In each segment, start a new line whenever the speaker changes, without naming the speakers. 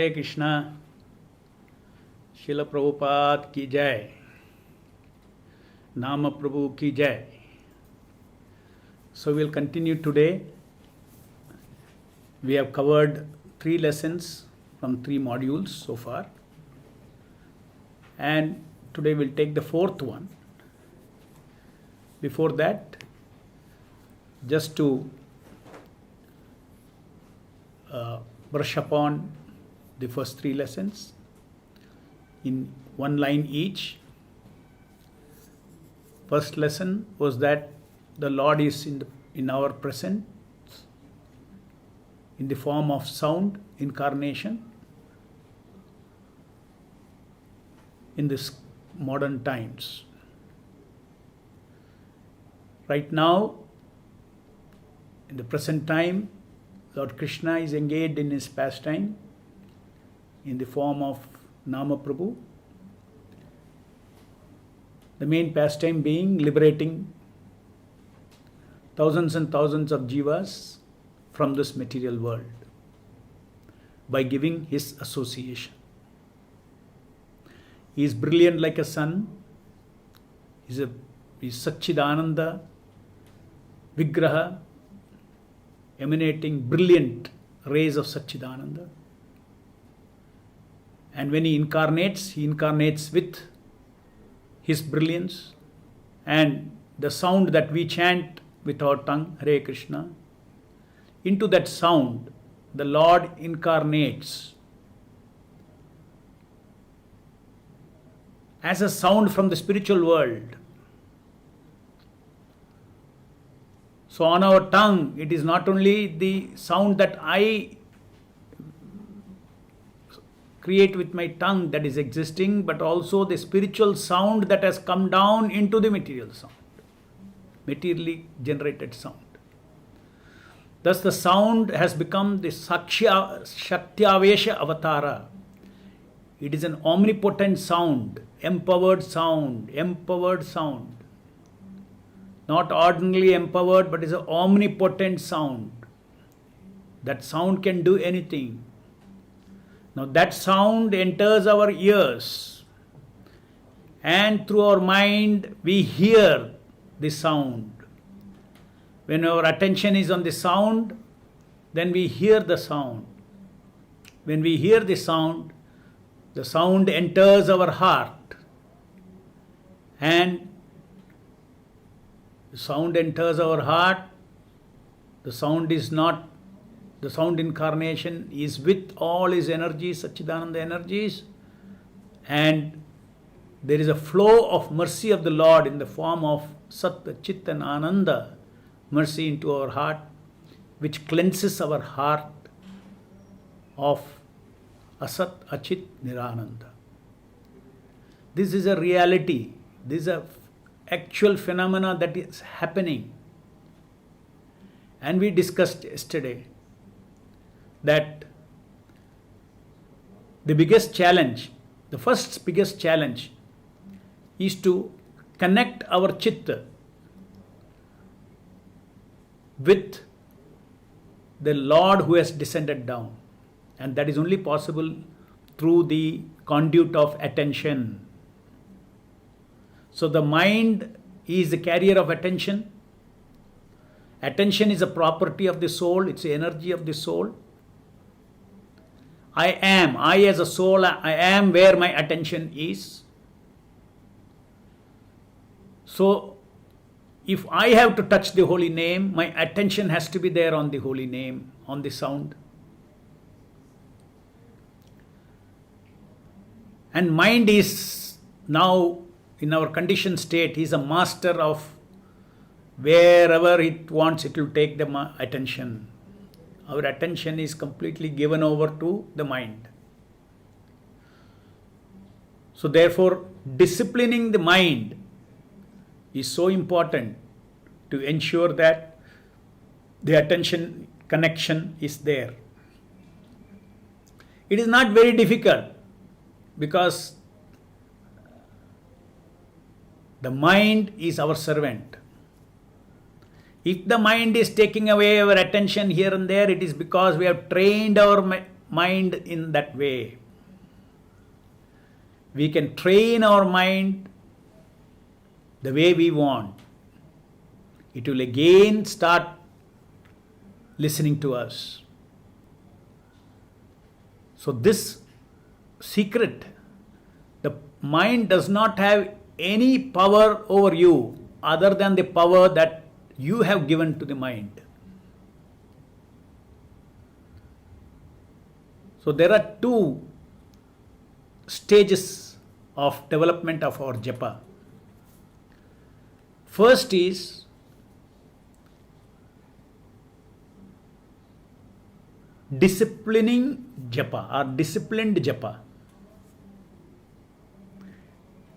Hare Krishna. Srila Prabhupada ki jai. Nama Prabhu ki jai. So we'll continue today. We have covered 3 lessons from 3 modules so far. And today we'll take the 4th one. Before that, just to brush upon the first 3 lessons in one line each. First lesson was that the Lord is in our presence in the form of sound incarnation in this modern times. Right now, in the present time, Lord Krishna is engaged in his pastime in the form of Nama Prabhu. The main pastime being liberating thousands and thousands of jivas from this material world by giving his association. He is brilliant like a sun. He is Satchidananda Vigraha, emanating brilliant rays of Satchidananda. And when he incarnates with his brilliance, and the sound that we chant with our tongue, Hare Krishna, into that sound, the Lord incarnates as a sound from the spiritual world. So on our tongue, it is not only the sound that I create with my tongue that is existing, but also the spiritual sound that has come down into the material sound, materially generated sound. Thus the sound has become the Shaktyavesha Avatara. It is an omnipotent sound, empowered sound. Not ordinarily empowered, but is an omnipotent sound. That sound can do anything. Now that sound enters our ears, and through our mind we hear the sound. When our attention is on the sound, then we hear the sound. When we hear the sound enters our heart, and the sound enters our heart. The sound incarnation is with all his energies, Satchidananda energies, and there is a flow of mercy of the Lord in the form of Sat, Chit and Ananda, mercy into our heart, which cleanses our heart of Asat, Achit, Nirananda. This is a reality. This is a actual phenomena that is happening. And we discussed yesterday that the first biggest challenge is to connect our chitta with the Lord who has descended down. And that is only possible through the conduit of attention. So the mind is the carrier of attention. Attention is a property of the soul. It's the energy of the soul. I as a soul, I am where my attention is. So if I have to touch the holy name, my attention has to be there on the holy name, on the sound. And mind is now in our conditioned state, is a master of wherever it wants, it will take the attention. Our attention is completely given over to the mind. So therefore, disciplining the mind is so important to ensure that the attention connection is there. It is not very difficult because the mind is our servant. If the mind is taking away our attention here and there, it is because we have trained our mind in that way. We can train our mind the way we want. It will again start listening to us. So this secret, the mind does not have any power over you other than the power that you have given to the mind. So there are two stages of development of our japa. First is disciplining japa or disciplined japa.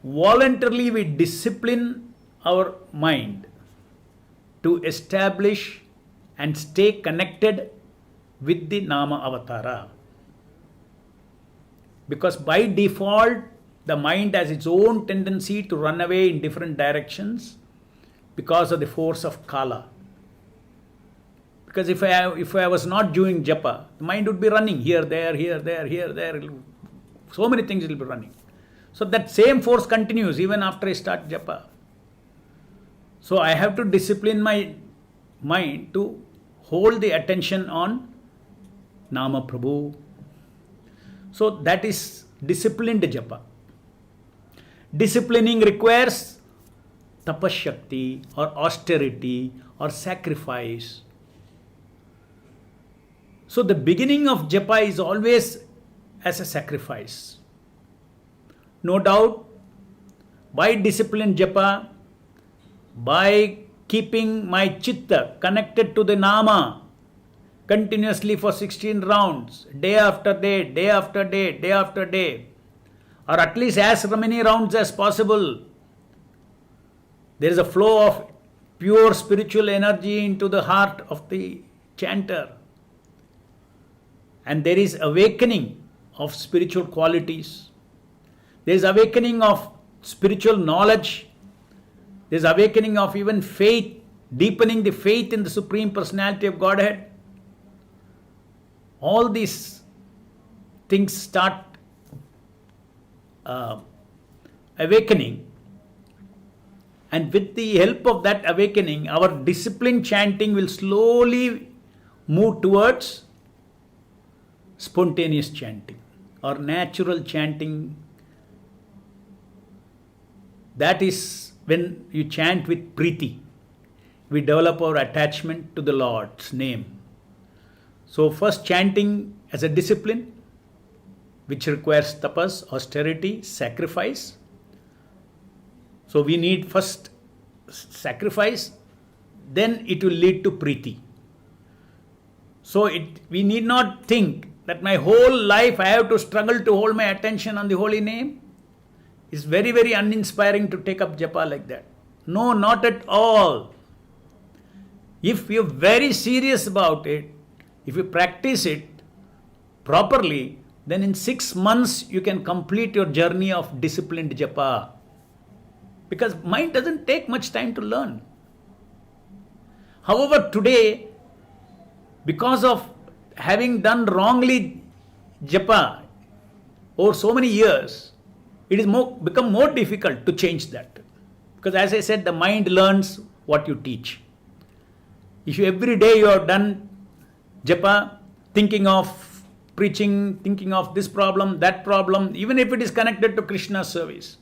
Voluntarily we discipline our mind to establish and stay connected with the Nama Avatara. Because by default, the mind has its own tendency to run away in different directions because of the force of Kala. Because if I was not doing japa, the mind would be running here, there, here, there, here, there. So many things will be running. So that same force continues even after I start japa. So I have to discipline my mind to hold the attention on Nama Prabhu. So that is disciplined japa. Disciplining requires tapashakti or austerity or sacrifice. So the beginning of japa is always as a sacrifice. No doubt, by disciplined japa, by keeping my chitta connected to the Nama continuously for 16 rounds, day after day, day after day, day after day, or at least as many rounds as possible, there is a flow of pure spiritual energy into the heart of the chanter. And there is awakening of spiritual qualities. There is awakening of spiritual knowledge. There is awakening of even faith, deepening the faith in the Supreme Personality of Godhead. All these things start awakening. And with the help of that awakening, our disciplined chanting will slowly move towards spontaneous chanting or natural chanting. That is when you chant with Preeti. We develop our attachment to the Lord's name. So first chanting as a discipline, which requires tapas, austerity, sacrifice. So we need first sacrifice, then it will lead to Preeti. So we need not think that my whole life I have to struggle to hold my attention on the holy name. It's very, very uninspiring to take up japa like that. No, not at all. If you're very serious about it, if you practice it properly, then in 6 months you can complete your journey of disciplined japa. Because mind doesn't take much time to learn. However, today, because of having done wrongly japa over so many years, it is become more difficult to change that. Because as I said, the mind learns what you teach. If you every day you have done japa, thinking of preaching, thinking of this problem, that problem, even if it is connected to Krishna's service,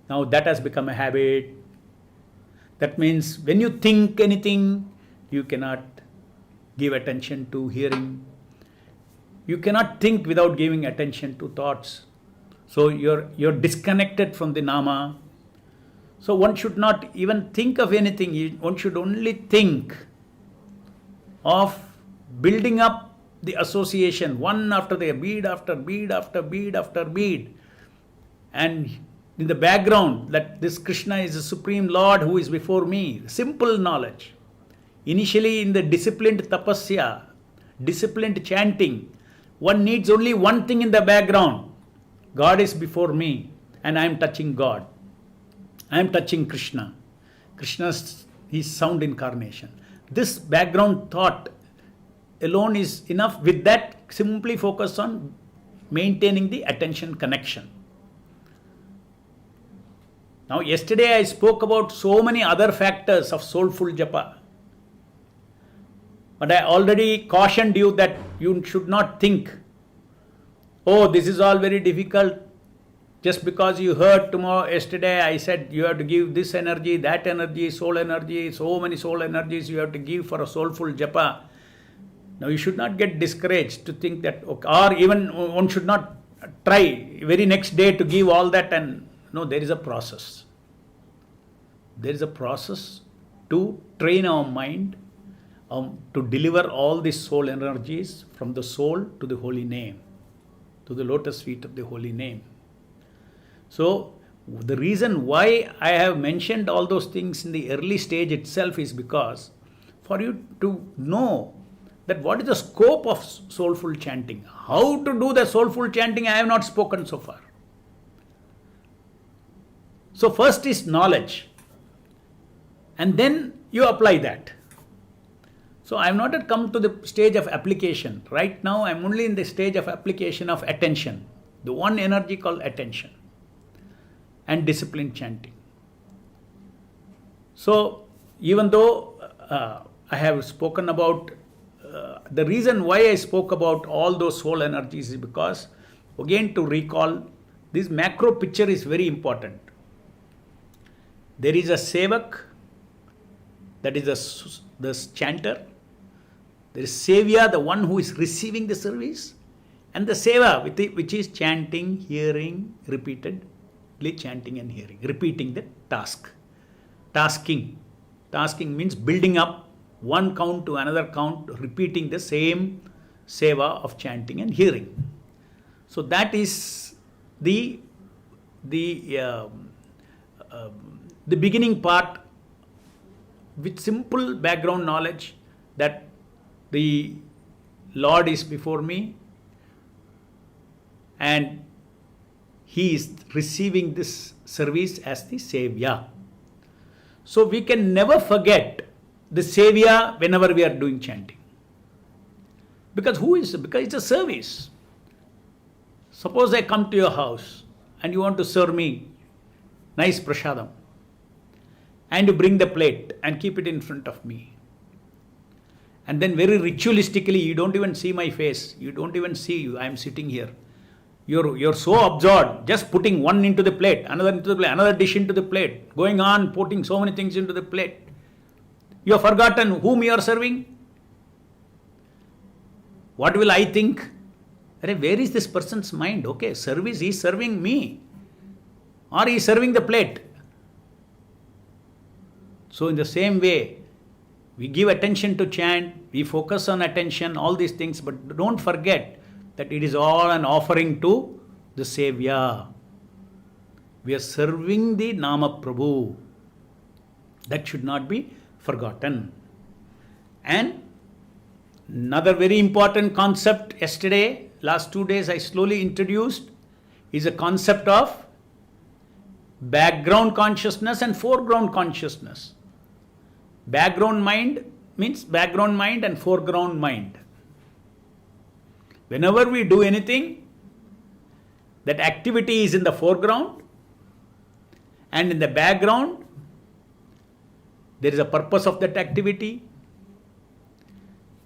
now that has become a habit. That means when you think anything, you cannot give attention to hearing. You cannot think without giving attention to thoughts. So you're disconnected from the Nama. So one should not even think of anything. One should only think of building up the association, one after the bead after bead after bead after bead. And in the background, that this Krishna is the Supreme Lord who is before me. Simple knowledge. Initially in the disciplined tapasya, disciplined chanting, one needs only one thing in the background. God is before me and I am touching God. I am touching Krishna. Krishna is his sound incarnation. This background thought alone is enough. With that, simply focus on maintaining the attention connection. Now, yesterday I spoke about so many other factors of soulful japa. But I already cautioned you that you should not think, oh, this is all very difficult. Just because you heard yesterday I said you have to give this energy, that energy, so many soul energies you have to give for a soulful japa. Now, you should not get discouraged to think that, or even one should not try very next day to give all that. And no, there is a process. There is a process to train our mind to deliver all these soul energies from the soul to the holy name, to the lotus feet of the holy name. So, the reason why I have mentioned all those things in the early stage itself is because for you to know that what is the scope of soulful chanting. How to do the soulful chanting, I have not spoken so far. So, first is knowledge, and then you apply that. So, I have not yet come to the stage of application. Right now, I am only in the stage of application of attention, the one energy called attention, and disciplined chanting. So, even though I have spoken about the reason why I spoke about all those soul energies is because, again, to recall, this macro picture is very important. There is a sevak, that is the chanter. There is sevya, the one who is receiving the service, and the seva, which is chanting, hearing, repeatedly chanting and hearing, repeating the task. Tasking means building up one count to another count, repeating the same seva of chanting and hearing. So that is the beginning part, with simple background knowledge that the Lord is before me and He is receiving this service as the Sevya. So we can never forget the Sevya whenever we are doing chanting. Because it's a service. Suppose I come to your house and you want to serve me nice prasadam, and you bring the plate and keep it in front of me. And then very ritualistically, you don't even see my face. You don't even see you. I am sitting here. You're so absorbed, just putting one into the plate, another into the plate, another dish into the plate, going on putting so many things into the plate. You have forgotten whom you are serving. What will I think? Where is this person's mind? Okay, service, he is serving me, or he is serving the plate. So in the same way, we give attention to chant, we focus on attention, all these things, but don't forget that it is all an offering to the Sevya. We are serving the Nama Prabhu. That should not be forgotten. And another very important concept yesterday, last 2 days I slowly introduced, is a concept of background consciousness and foreground consciousness. Background mind means background mind and foreground mind. Whenever we do anything, that activity is in the foreground, and in the background, there is a purpose of that activity.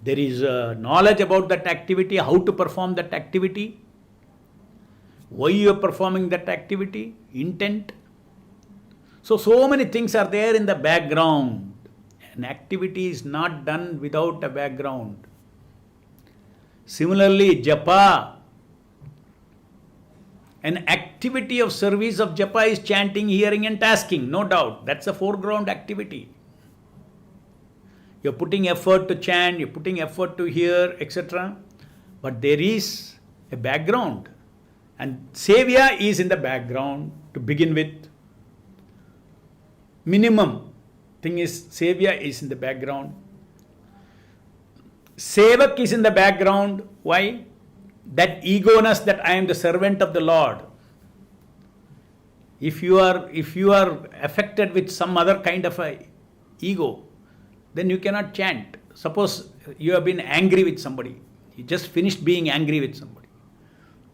There is knowledge about that activity, how to perform that activity, why you are performing that activity, intent. So many things are there in the background. An activity is not done without a background. Similarly, japa, an activity of service of japa is chanting, hearing and tasking, no doubt. That's a foreground activity. You're putting effort to chant, you're putting effort to hear, etc. But there is a background. And Sevya is in the background to begin with. Minimum thing is Sevya is in the background. Sevak is in the background. Why? That ego-ness that I am the servant of the Lord. If you are affected with some other kind of a ego, then you cannot chant. Suppose you have been angry with somebody. He just finished being angry with somebody.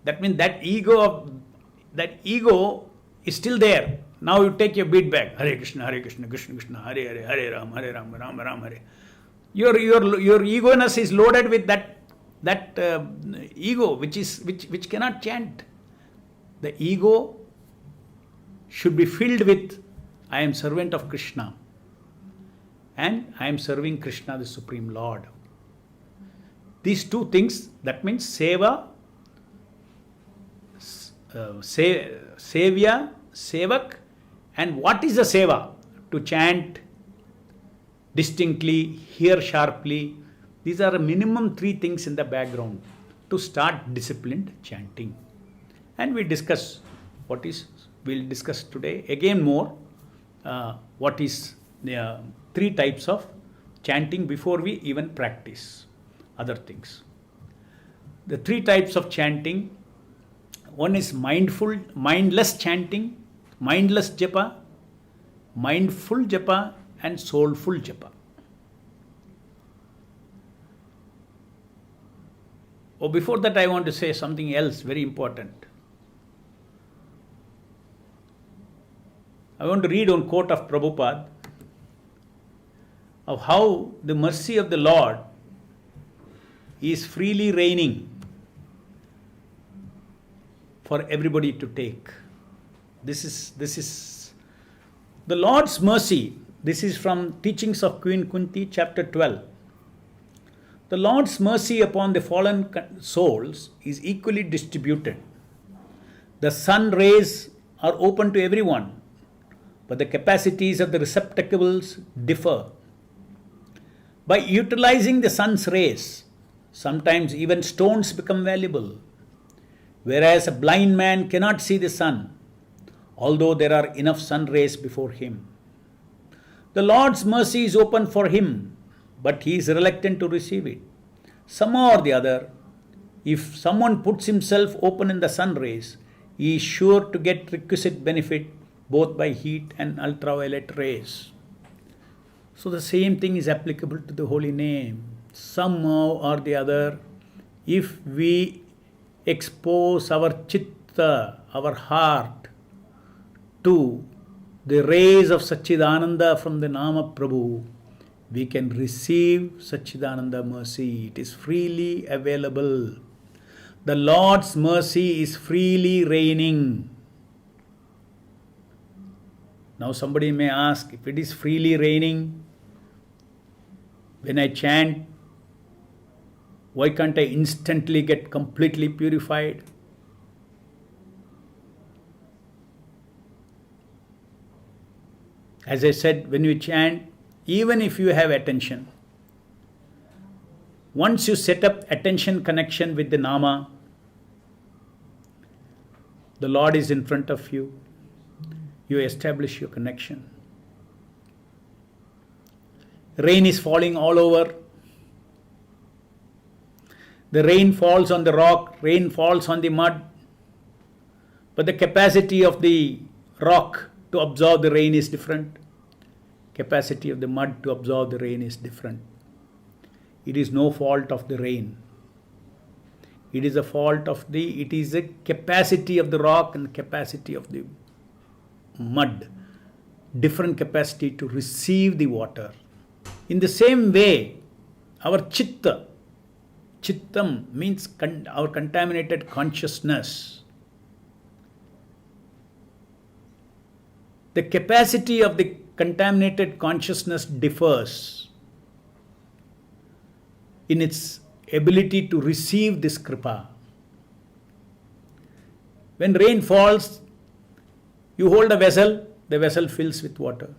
That means that ego is still there. Now you take your beat back. Hare Krishna, Krishna Krishna, Hare Hare, Hare Ram, Ram Ram, Hare. Your ego-ness is loaded with that ego which cannot chant. The ego should be filled with, I am servant of Krishna and I am serving Krishna, the Supreme Lord. These two things, that means seva, sevya, sevak, and what is the seva? To chant distinctly, hear sharply. These are a minimum 3 things in the background to start disciplined chanting. And we'll discuss today again more what is the 3 types of chanting before we even practice other things. The 3 types of chanting, one is mindless chanting, mindless japa, mindful japa, and soulful japa. Before that I want to say something else very important. I want to read one quote of Prabhupada of how the mercy of the Lord is freely raining for everybody to take. This is the Lord's mercy. This is from Teachings of Queen Kunti, chapter 12. The Lord's mercy upon the fallen souls is equally distributed. The sun rays are open to everyone, but the capacities of the receptacles differ. By utilizing the sun's rays, sometimes even stones become valuable, whereas a blind man cannot see the sun, although there are enough sun rays before him. The Lord's mercy is open for him, but he is reluctant to receive it. Somehow or the other, if someone puts himself open in the sun rays, he is sure to get requisite benefit both by heat and ultraviolet rays. So the same thing is applicable to the holy name. Somehow or the other, if we expose our chitta, our heart, to the rays of Satchidananda from the Nama Prabhu, we can receive Satchidananda mercy. It is freely available. The Lord's mercy is freely raining. Now somebody may ask, if it is freely raining, when I chant, why can't I instantly get completely purified? As I said, when you chant, even if you have attention, once you set up attention connection with the Nama, the Lord is in front of you, you establish your connection. Rain is falling all over. The rain falls on the rock, rain falls on the mud, but the capacity of the rock to absorb the rain is different. Capacity of the mud to absorb the rain is different. It is no fault of the rain. It is a capacity of the rock and capacity of the mud. Different capacity to receive the water. In the same way, our chittam means our contaminated consciousness. The capacity of the contaminated consciousness differs in its ability to receive this kripa. When rain falls, you hold a vessel, the vessel fills with water.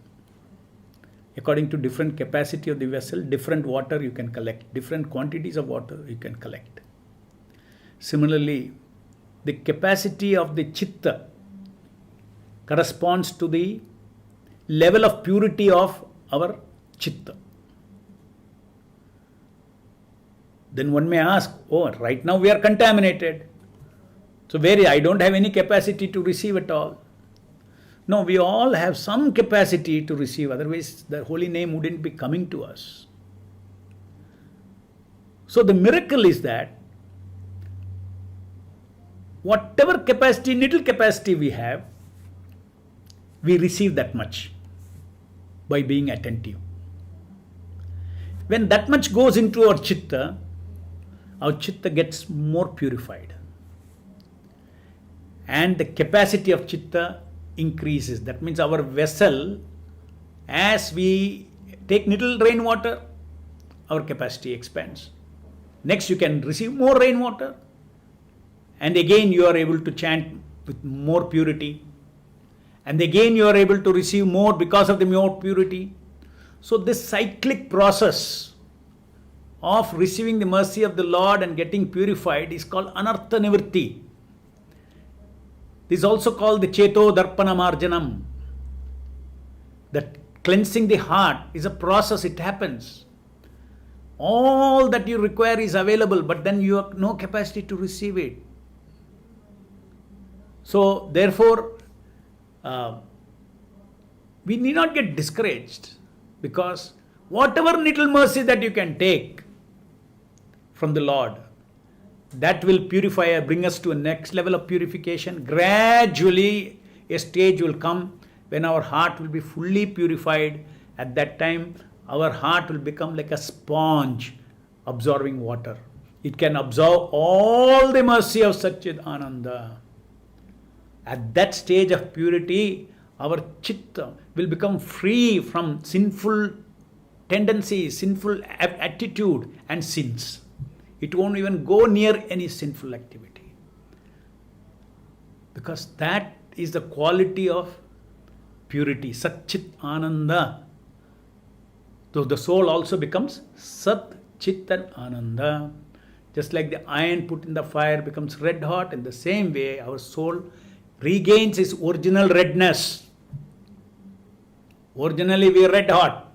According to different capacity of the vessel, different water you can collect, different quantities of water you can collect. Similarly, the capacity of the chitta corresponds to the level of purity of our chitta. Then one may ask, right now we are contaminated. So I don't have any capacity to receive at all. No, we all have some capacity to receive, otherwise the holy name wouldn't be coming to us. So the miracle is that whatever capacity, little capacity we have, we receive that much by being attentive. When that much goes into our chitta gets more purified. And the capacity of chitta increases. That means our vessel, as we take little rainwater, our capacity expands. Next, you can receive more rainwater. And again, you are able to chant with more purity. And again, you are able to receive more because of the more purity. So this cyclic process of receiving the mercy of the Lord and getting purified is called anartha nivritti. This is also called the cheto darpana marjanam. That cleansing the heart is a process, it happens. All that you require is available, but then you have no capacity to receive it. So therefore, we need not get discouraged, because whatever little mercy that you can take from the Lord, that will purify, bring us to a next level of purification. Gradually, a stage will come when our heart will be fully purified. At that time, our heart will become like a sponge absorbing water. It can absorb all the mercy of Satchidananda. At that stage of purity, our chitta will become free from sinful tendencies, sinful attitude and sins. It won't even go near any sinful activity. Because that is the quality of purity, Satchit Ananda. So the soul also becomes Sat Chit and Ananda. Just like the iron put in the fire becomes red hot, in the same way our soul regains its original redness. Originally we are red hot.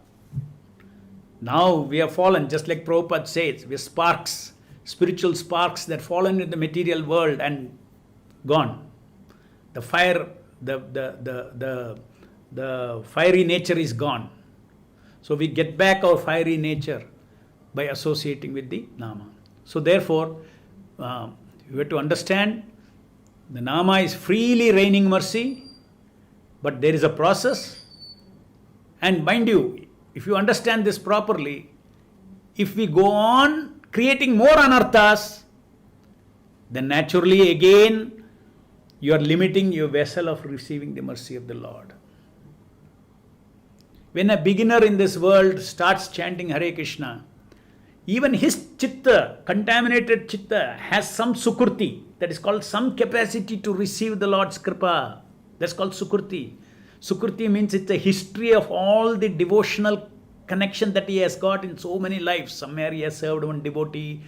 Now we have fallen, just like Prabhupada says, we are sparks, spiritual sparks that fallen in the material world and gone. The fire, the fiery nature is gone. So we get back our fiery nature by associating with the Nama. So therefore, you have to understand, the Nama is freely raining mercy, but there is a process. And mind you, if you understand this properly, if we go on creating more anarthas, then naturally again you are limiting your vessel of receiving the mercy of the Lord. When a beginner in this world starts chanting Hare Krishna, even his chitta, contaminated chitta, has some sukriti, that is called some capacity to receive the Lord's kripa. That's called sukriti. Sukriti means it's a history of all the devotional connection that he has got in so many lives. Somewhere he has served one devotee,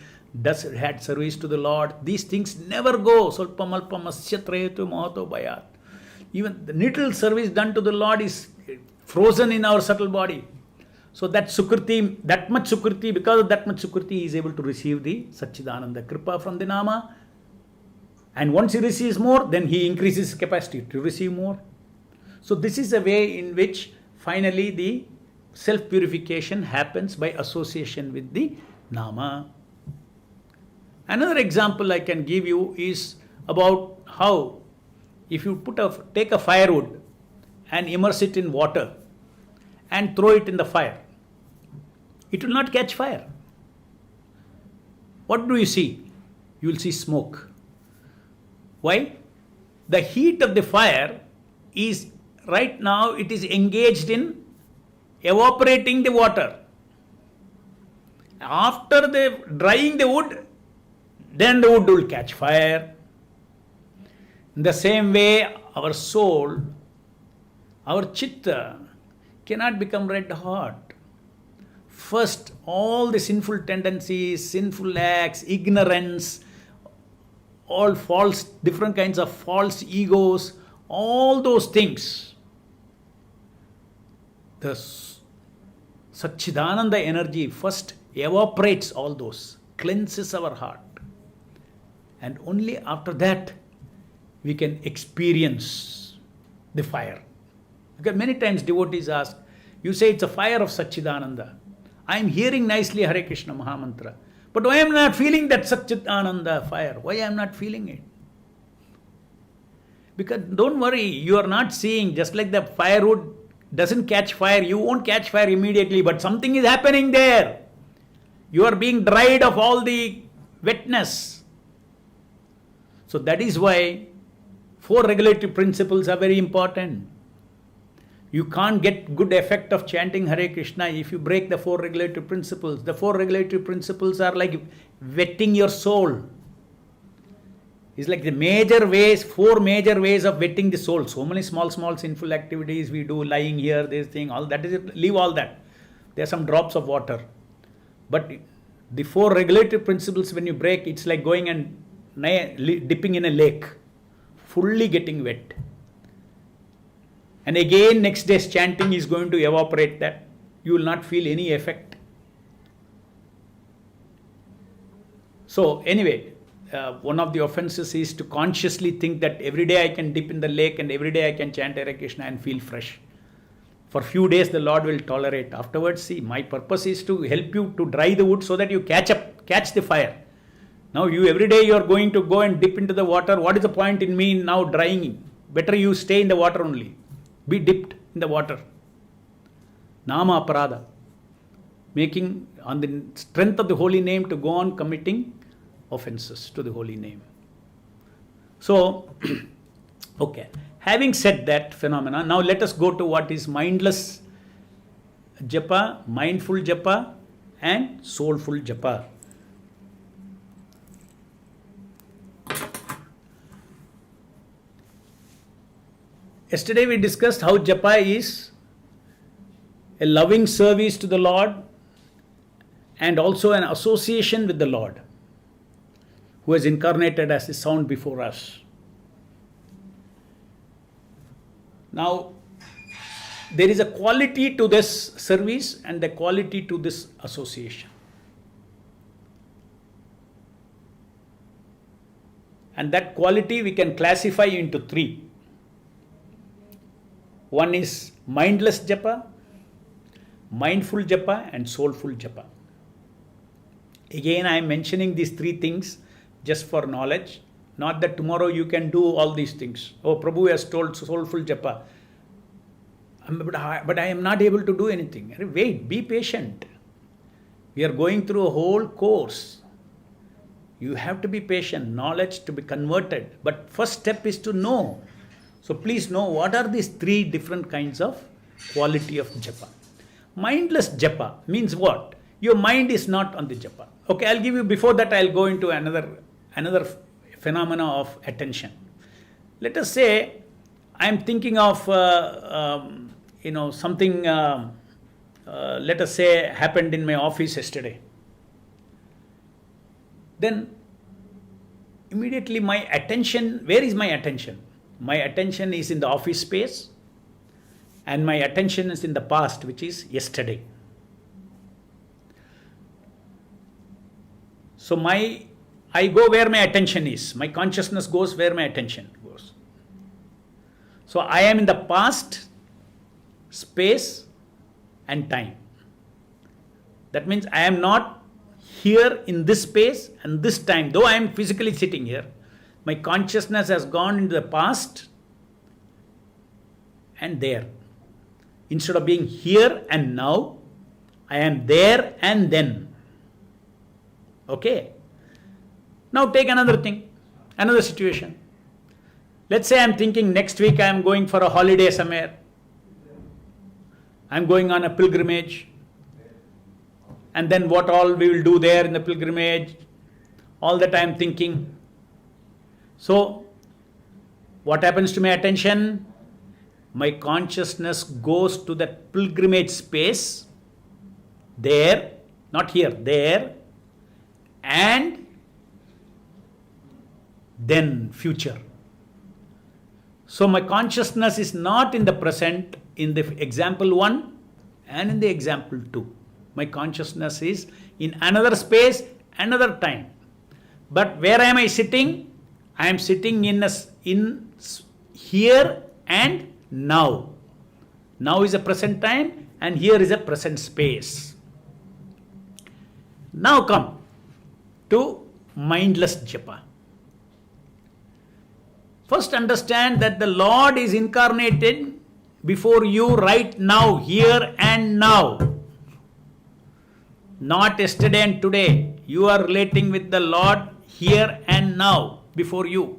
had service to the Lord. These things never go. Solpam alpam asya trayetu mahato bhayat. Even the little service done to the Lord is frozen in our subtle body. So that sukriti, that much sukriti, because of that much sukriti, he is able to receive the Satchidananda Kripa from the Nama. And once he receives more, then he increases his capacity to receive more. So this is a way in which finally the self-purification happens by association with the Nama. Another example I can give you is about how if you take a firewood and immerse it in water and throw it in the fire, it will not catch fire. What do you see? You will see smoke. Why? The heat of the fire is right now, it is engaged in evaporating the water. After the drying the wood, then the wood will catch fire. In the same way, our soul, our chitta cannot become red hot. First, all the sinful tendencies, sinful acts, ignorance, all false, different kinds of false egos, all those things, the Satchidananda energy first evaporates all those, cleanses our heart. And only after that, we can experience the fire. Because many times devotees ask, you say it's a fire of Satchidananda. I am hearing nicely Hare Krishna Mahamantra, But why I am not feeling that Satchitananda fire? Why I am not feeling it? Because don't worry, you are not seeing, just like the firewood doesn't catch fire, you won't catch fire immediately, but something is happening there. You are being dried of all the wetness. So that is why 4 regulatory principles are very important. You can't get good effect of chanting Hare Krishna if you break the 4 regulatory principles. The 4 regulatory principles are like wetting your soul. It's like the major ways, 4 major ways of wetting the soul. So many small sinful activities we do, lying here, this thing, all that is it. Leave all that. There are some drops of water. But the 4 regulatory principles, when you break, it's like going and dipping in a lake, fully getting wet. And again, next day's chanting is going to evaporate that. You will not feel any effect. So anyway, one of the offenses is to consciously think that every day I can dip in the lake and every day I can chant Hare Krishna and feel fresh. For few days the Lord will tolerate. Afterwards, see, my purpose is to help you to dry the wood so that you catch the fire. Now you every day you are going to go and dip into the water. What is the point in me now drying? Better you stay in the water only. Be dipped in the water. Nama Aparada. Making on the strength of the holy name to go on committing offenses to the holy name. So, okay. Having said that phenomena, now let us go to what is mindless japa, mindful japa, and soulful japa. Yesterday we discussed how japa is a loving service to the Lord and also an association with the Lord, who has incarnated as the sound before us. Now, there is a quality to this service and a quality to this association. And that quality we can classify into 3. One is mindless japa, mindful japa, and soulful japa. Again, I am mentioning these 3 things just for knowledge. Not that tomorrow you can do all these things. Oh, Prabhu has told soulful japa. But I am not able to do anything. Wait, be patient. We are going through a whole course. You have to be patient, knowledge to be converted. But first step is to know. So please know what are these 3 different kinds of quality of japa. Mindless japa means what? Your mind is not on the japa. Okay, I'll give you, before that I'll go into another phenomena of attention. Let us say I am thinking of something, let us say happened in my office yesterday. Then immediately my attention, where is my attention? My attention is in the office space and my attention is in the past, which is yesterday. So I go where my attention is. My consciousness goes where my attention goes. So I am in the past, space and time. That means I am not here in this space and this time. Though I am physically sitting here, my consciousness has gone into the past and there. Instead of being here and now, I am there and then. Okay. Now take another thing, another situation. Let's say I am thinking next week I am going for a holiday somewhere. I am going on a pilgrimage. And then what all we will do there in the pilgrimage. All that I am thinking. So, what happens to my attention? My consciousness goes to that pilgrimage space. There, not here, there. And then future. So my consciousness is not in the present in the example 1 and in the example 2. My consciousness is in another space, another time. But where am I sitting? I am sitting in here and now. Now is a present time and here is a present space. Now come. to mindless japa. First understand that the Lord is incarnated before you right now, here and now. Not yesterday and today. You are relating with the Lord here and now before you.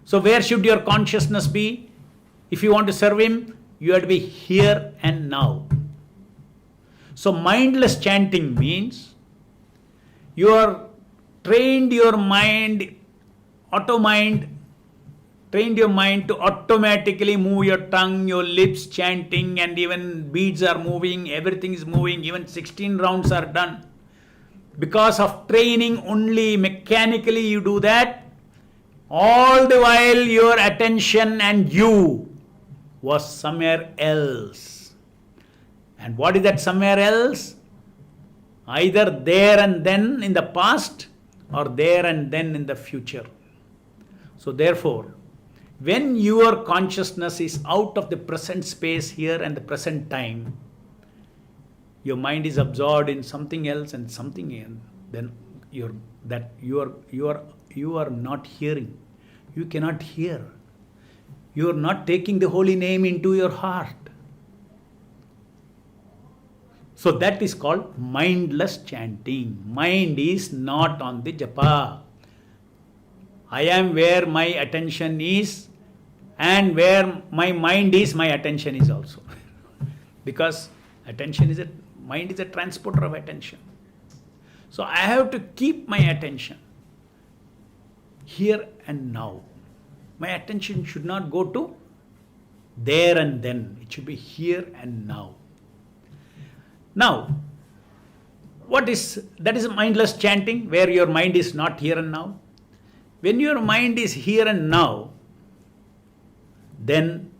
So where should your consciousness be? If you want to serve Him, you have to be here and now. So mindless chanting means you are trained your mind to automatically move your tongue, your lips chanting, and even beads are moving, everything is moving, even 16 rounds are done. Because of training only mechanically you do that, all the while your attention and you was somewhere else. And what is that somewhere else? Either there and then in the past or there and then in the future. So therefore, when your consciousness is out of the present space here and the present time, your mind is absorbed in something else and something else, then you are not hearing. You cannot hear. You are not taking the holy name into your heart. So that is called mindless chanting. Mind is not on the japa. I am where my attention is, and where my mind is, my attention is also. Because mind is a transporter of attention. So I have to keep my attention here and now. My attention should not go to there and then. It should be here and now. Now, that is mindless chanting, where your mind is not here and now. When your mind is here and now, then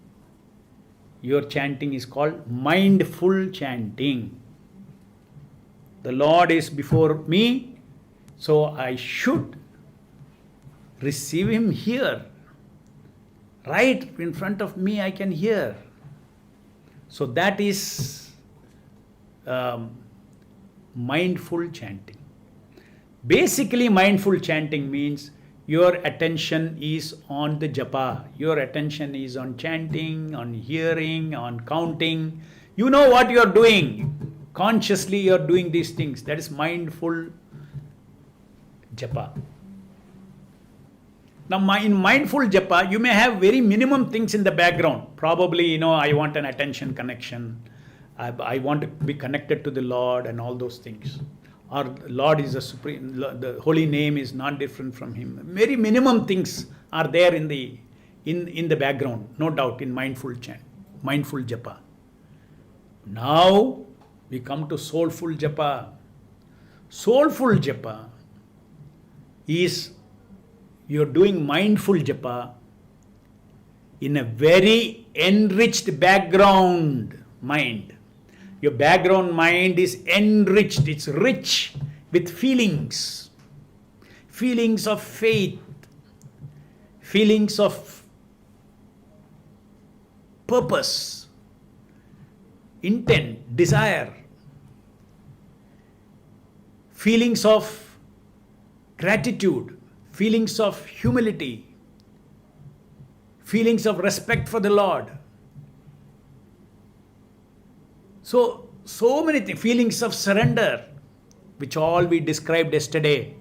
your chanting is called mindful chanting. The Lord is before me, so I should receive Him here. Right in front of me I can hear. So that is mindful chanting. Basically, mindful chanting means your attention is on the japa. Your attention is on chanting, on hearing, on counting. You know what you are doing. Consciously you are doing these things. That is mindful japa. Now, in mindful japa, you may have very minimum things in the background. Probably, I want an attention connection. I want to be connected to the Lord and all those things. Or Lord is the supreme, the holy name is not different from Him. Very minimum things are there in the background, no doubt, in mindful chant, mindful japa. Now we come to soulful japa. Soulful japa is you're doing mindful japa in a very enriched background mind. Your background mind is enriched, it's rich with feelings. Feelings of faith, feelings of purpose, intent, desire, feelings of gratitude, feelings of humility, feelings of respect for the Lord. So many things, feelings of surrender, which all we described yesterday.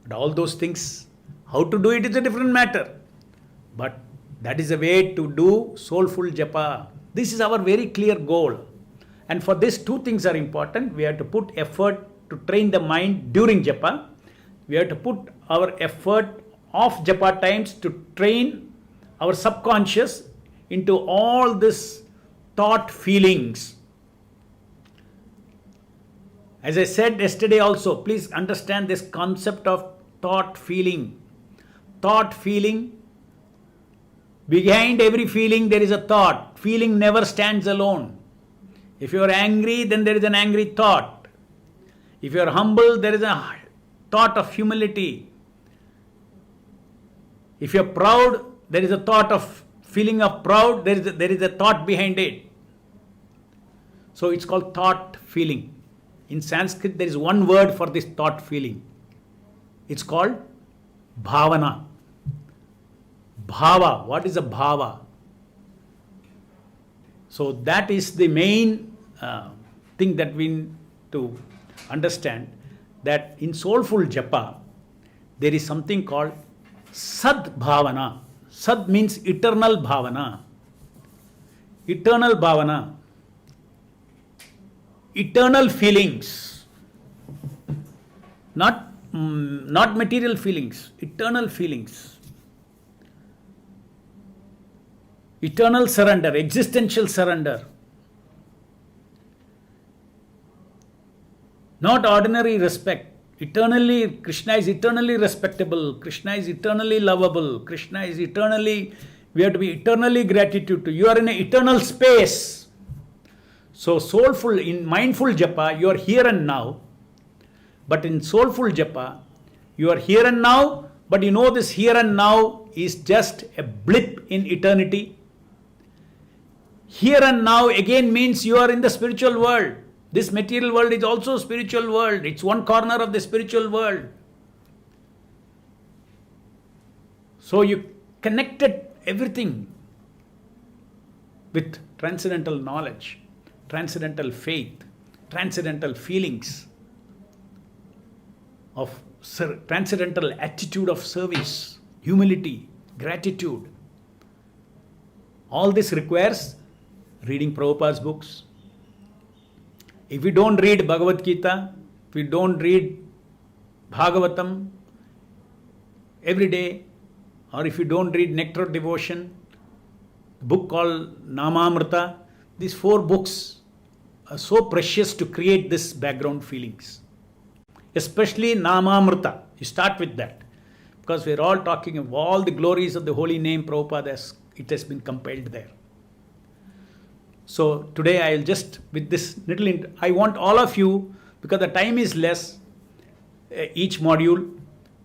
But all those things, how to do it is a different matter. But that is a way to do soulful japa. This is our very clear goal. And for this, two things are important. We have to put effort to train the mind during japa. We have to put our effort off japa times to train our subconscious into all this thought feelings. As I said yesterday also, please understand this concept of thought feeling. Thought feeling, behind every feeling there is a thought. Feeling never stands alone. If you are angry, then there is an angry thought. If you are humble, there is a thought of humility. If you are proud, there is a thought of feeling of proud, there is a thought behind it. So it's called thought feeling In Sanskrit, there is one word for this thought feeling. It's called bhavana. Bhava. What is a bhava? So that is the main thing that we need to understand, that in soulful japa, there is something called sad bhavana. Sad means eternal bhavana. Eternal bhavana. Eternal feelings. Not material feelings, eternal feelings. Eternal surrender, existential surrender. Not ordinary respect. Eternally, Krishna is eternally respectable. Krishna is eternally lovable. Krishna is eternally, we have to be eternally gratitude to. You are in an eternal space. So soulful, in mindful japa, you are here and now. But in soulful japa, you are here and now, but you know this here and now is just a blip in eternity. Here and now again means you are in the spiritual world. This material world is also a spiritual world. It's one corner of the spiritual world. So you connected everything with transcendental knowledge, transcendental faith, transcendental feelings of transcendental attitude of service, humility, gratitude. All this requires reading Prabhupada's books. If we don't read Bhagavad Gita, if we don't read Bhagavatam every day, or if you don't read Nectar of Devotion, a book called Namamrita, these 4 books are so precious to create this background feelings. Especially Namamrita. You start with that. Because we're all talking of all the glories of the holy name Prabhupada, it has been compiled there. So today I'll just, with this little, I want all of you, because the time is less, each module,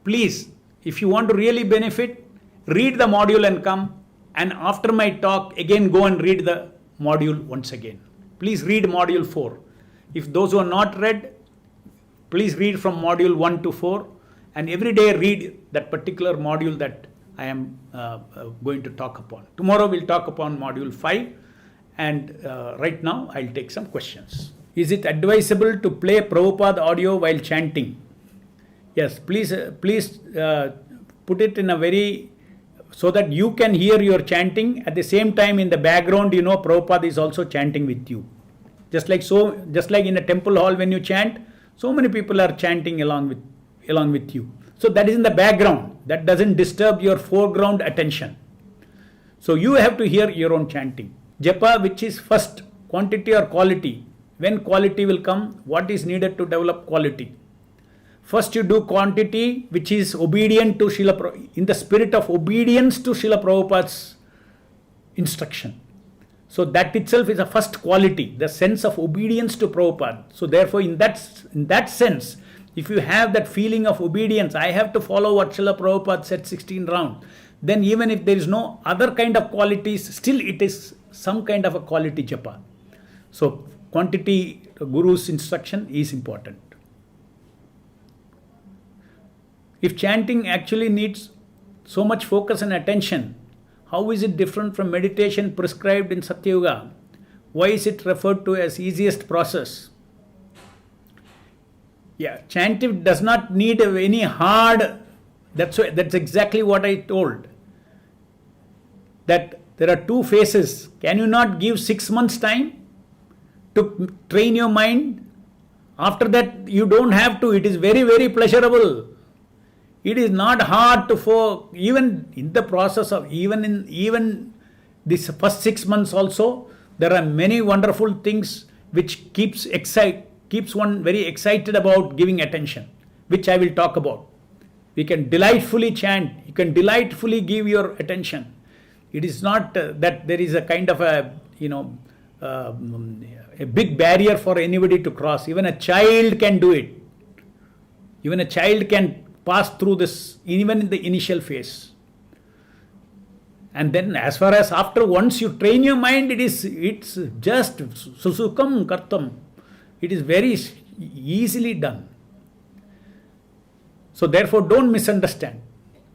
please, if you want to really benefit, read the module and come, and after my talk, again go and read the module once again. Please read module 4. If those who are not read, please read from module 1 to 4, and every day read that particular module that I am going to talk upon. Tomorrow we'll talk upon module 5, and right now I'll take some questions. Is it advisable to play Prabhupada audio while chanting? Yes, please put it in a very, so that you can hear your chanting. At the same time, in the background, you know Prabhupada is also chanting with you. Just like in a temple hall when you chant, so many people are chanting along with you. So that is in the background. That doesn't disturb your foreground attention. So you have to hear your own chanting. Japa, which is first, quantity or quality. When quality will come, what is needed to develop quality? First you do quantity, which is obedient to Srila Prabhupada, in the spirit of obedience to Srila Prabhupada's instruction. So that itself is a first quality, the sense of obedience to Prabhupada. So therefore in that sense, if you have that feeling of obedience, I have to follow what Srila Prabhupada said 16 rounds, then even if there is no other kind of qualities, still it is some kind of a quality japa. So quantity, Guru's instruction is important. If chanting actually needs so much focus and attention, how is it different from meditation prescribed in Satyuga? Why is it referred to as easiest process? Yeah, chanting does not need any hard, that's exactly what I told. That there are 2 phases. Can you not give 6 months time to train your mind? After that, you don't have to. It is very, very pleasurable. It is not hard to even in the process of even this first 6 months also, there are many wonderful things which keeps one very excited about giving attention, which I will talk about. We can delightfully chant. You can delightfully give your attention. It is not that there is a kind of a big barrier for anybody to cross. Even a child can do it. Even a child can pass through this, even in the initial phase. And then as far as after, once you train your mind, it's just susukam kartam. It is very easily done. So therefore, don't misunderstand.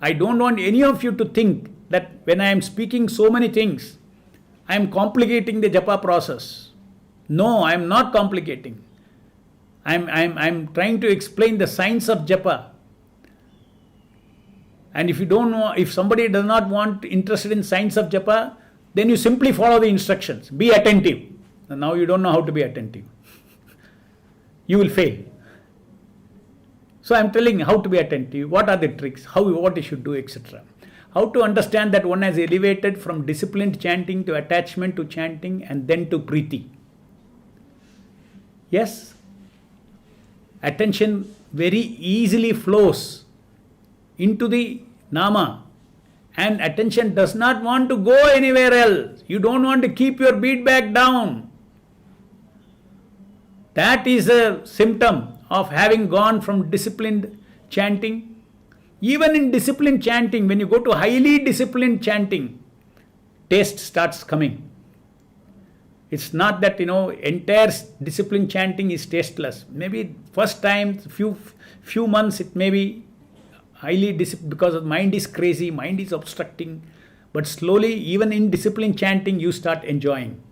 I don't want any of you to think that when I am speaking so many things, I am complicating the japa process. No, I am not complicating. I'm trying to explain the science of japa. And if you don't know, if somebody does not want interested in science of japa, then you simply follow the instructions. Be attentive. And now you don't know how to be attentive. You will fail. So I'm telling you how to be attentive, what are the tricks, what you should do, etc. How to understand that one has elevated from disciplined chanting to attachment to chanting and then to priti. Yes, attention very easily flows into the nama, and attention does not want to go anywhere else. You don't want to keep your beat back down. That is a symptom of having gone from disciplined chanting. Even in disciplined chanting, when you go to highly disciplined chanting, taste starts coming. It's not that, entire disciplined chanting is tasteless. Maybe first time, few months, it may be highly disciplined because the mind is crazy, mind is obstructing. But slowly, even in disciplined chanting, you start enjoying.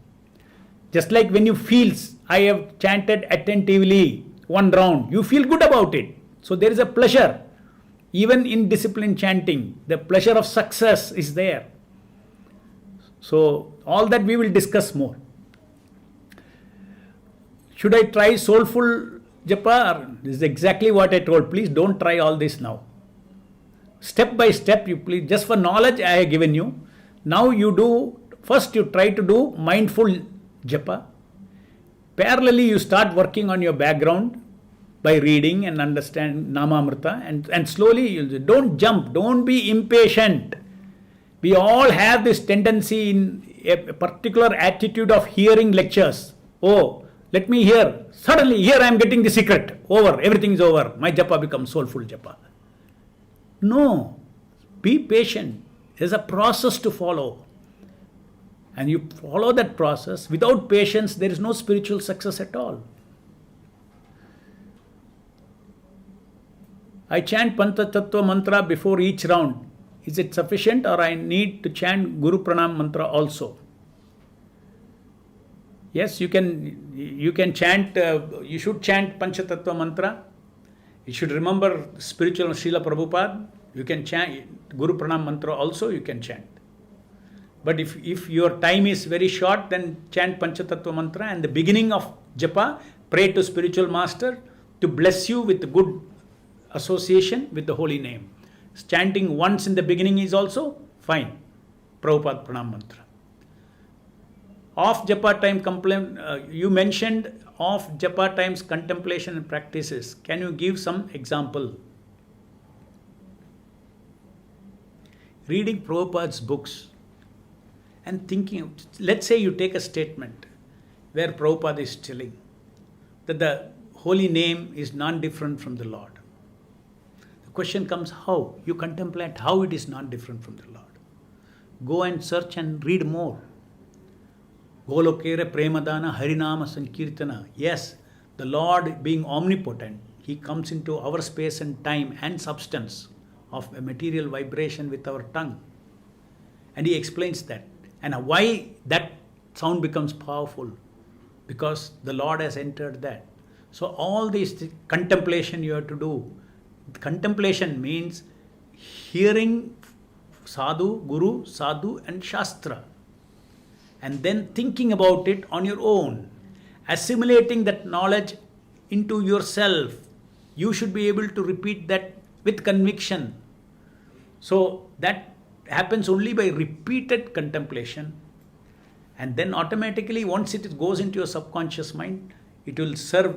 Just like when you feel, I have chanted attentively one round, you feel good about it. So there is a pleasure. Even in disciplined chanting, the pleasure of success is there. So all that we will discuss more. Should I try soulful japa? This is exactly what I told. Please don't try all this now. Step by step, you please, just for knowledge I have given you. Now you do, first you try to do mindful japa. Parallelly, you start working on your background by reading and understand Namamrita, and slowly you'll don't jump, don't be impatient. We all have this tendency in a particular attitude of hearing lectures. Oh, let me hear. Suddenly, here I am getting the secret. Over, everything is over. My japa becomes soulful japa. No, be patient. There's a process to follow. And you follow that process. Without patience, there is no spiritual success at all. I chant Panchatattva mantra before each round. Is it sufficient, or I need to chant Guru Pranam mantra also? Yes, you can chant, you should chant Panchatattva mantra. You should remember spiritual Srila Prabhupada. You can chant Guru Pranam mantra also, you can chant. But if your time is very short, then chant Panchatattva mantra, and the beginning of japa, pray to spiritual master to bless you with good association with the holy name. Chanting once in the beginning is also fine. Prabhupada Pranam mantra. Off japa time you mentioned off japa times contemplation and practices. Can you give some example? Reading Prabhupada's books and thinking, let's say you take a statement where Prabhupada is telling that the holy name is non-different from the Lord. The question comes, how? You contemplate how it is non-different from the Lord. Go and search and read more. Golokere Premadana Harinama Sankirtana. Yes, the Lord being omnipotent, He comes into our space and time and substance of a material vibration with our tongue. And He explains that. And why that sound becomes powerful? Because the Lord has entered that. So all these contemplation you have to do. Contemplation means hearing sadhu, guru, sadhu and shastra. And then thinking about it on your own. Assimilating that knowledge into yourself. You should be able to repeat that with conviction. So that happens only by repeated contemplation, and then automatically once it goes into your subconscious mind, it will serve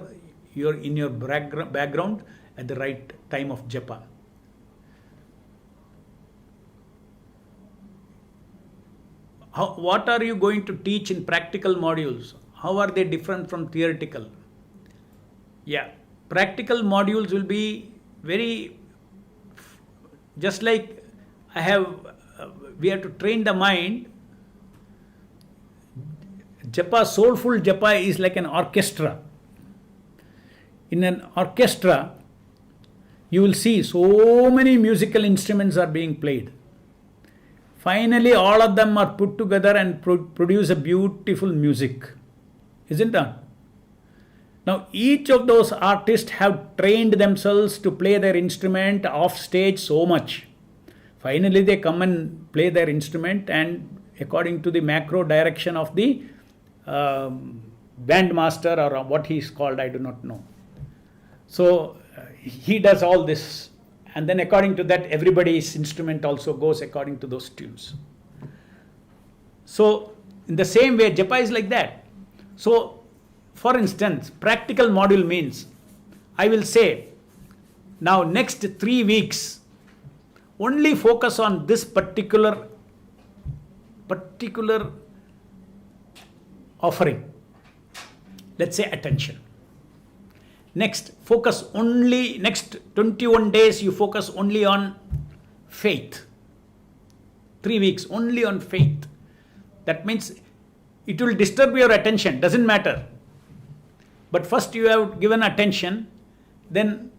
in your background at the right time of japa. What are you going to teach in practical modules? How are they different from theoretical? Yeah, practical modules will be very, just like we have to train the mind. Japa, soulful japa is like an orchestra. in an orchestra, you will see so many musical instruments are being played. Finally, all of them are put together and produce a beautiful music. Isn't that? Now, each of those artists have trained themselves to play their instrument off stage so much. Finally, they come and play their instrument, and according to the macro direction of the bandmaster, or what he is called, I do not know. So, he does all this, and then according to that, everybody's instrument also goes according to those tunes. So, in the same way, japa is like that. So, for instance, practical module means, I will say, now next 3 weeks, only focus on this particular offering. Let's say attention. Next, focus only, next 21 days you focus only on faith. 3 weeks only on faith. That means it will disturb your attention, doesn't matter. But first you have given attention, then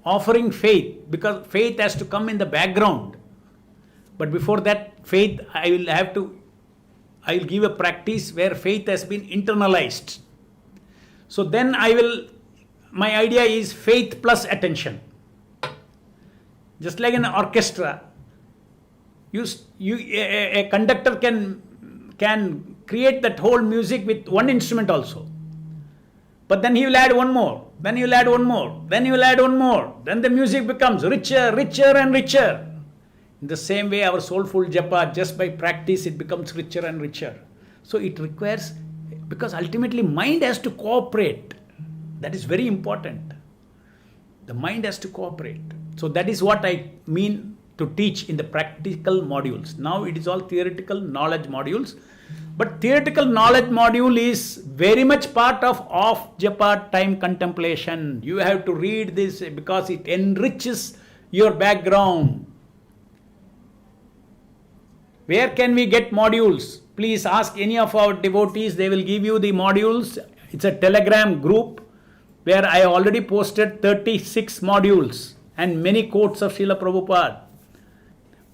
offering faith, because faith has to come in the background. But before that, faith, I will give a practice where faith has been internalized. So then my idea is faith plus attention. Just like in an orchestra, a conductor can create that whole music with one instrument also. But then he will add one more, then he will add one more, then he will add one more. Then the music becomes richer, richer and richer. In the same way, our soulful japa, just by practice, it becomes richer and richer. So it requires, because ultimately mind has to cooperate. That is very important. The mind has to cooperate. So that is what I mean to teach in the practical modules. Now it is all theoretical knowledge modules. But theoretical knowledge module is very much part of off-japa time contemplation. You have to read this because it enriches your background. Where can we get modules? Please ask any of our devotees. They will give you the modules. It's a Telegram group where I already posted 36 modules and many quotes of Srila Prabhupada.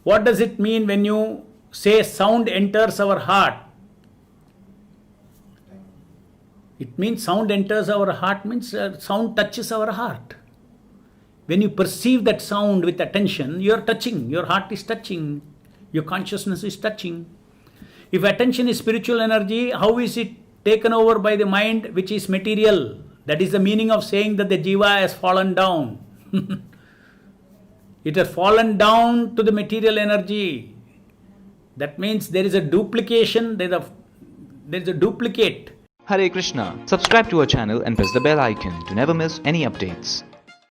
What does it mean when you say sound enters our heart? It means sound enters our heart means sound touches our heart. When you perceive that sound with attention, you are touching, your heart is touching, your consciousness is touching. If attention is spiritual energy, how is it taken over by the mind which is material? That is the meaning of saying that the jiva has fallen down. It has fallen down to the material energy. That means there is a duplication, there is a duplicate.
Hare Krishna. Subscribe to our channel and press the bell icon to never miss any updates.